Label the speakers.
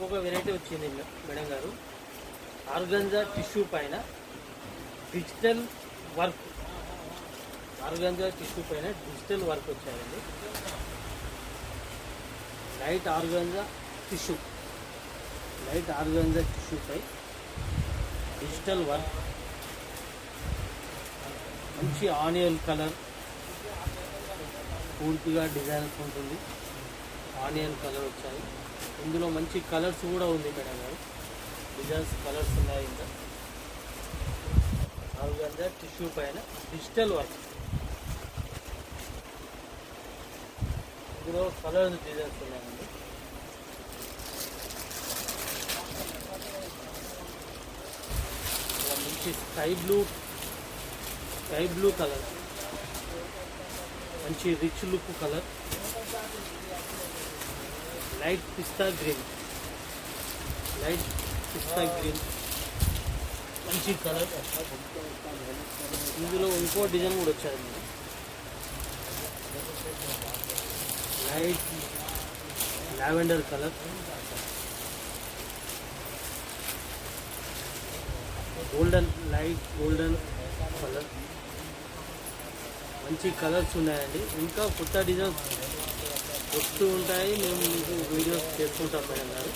Speaker 1: ఇంకొక వెరైటీ వచ్చింది మేడం గారు. ఆర్గంజా టిష్యూ పైన డిజిటల్ వర్క్. ఆర్గంజా టిష్యూ పైన డిజిటల్ వర్క్ వచ్చాయండి. లైట్ ఆర్గంజా టిష్యూ పై డిజిటల్ వర్క్. మంచి ఆనియన్ కలర్, పూర్తిగా డిజైన్స్ ఉంటుంది. ఆనియన్ కలర్ వచ్చాయి. ఇందులో మంచి కలర్స్ కూడా ఉంది మేడం గారు. డిజైన్స్ కలర్స్ ఉన్నాయి. ఇంకా ఆర్గంజా టిష్యూ పైన డిజిటల్ వర్క్. ఇందులో కలర్ డిజైన్స్ ఉన్నాయండి. మంచి స్కై బ్లూ కలర్, మంచి రిచ్ లుక్ కలర్. లైట్ పిస్తా గ్రీన్, మంచి కలర్. ఇందులో ఇంకో డిజైన్ కూడా వచ్చారండి. Light lavender colour, light golden colour. మంచి కలర్స్ ఉన్నాయండి. ఇంకా కొత్త డిజైన్స్ వస్తూ ఉంటాయి. మేము మీకు వీడియోస్ చేసుకుంటాం మేడం గారు.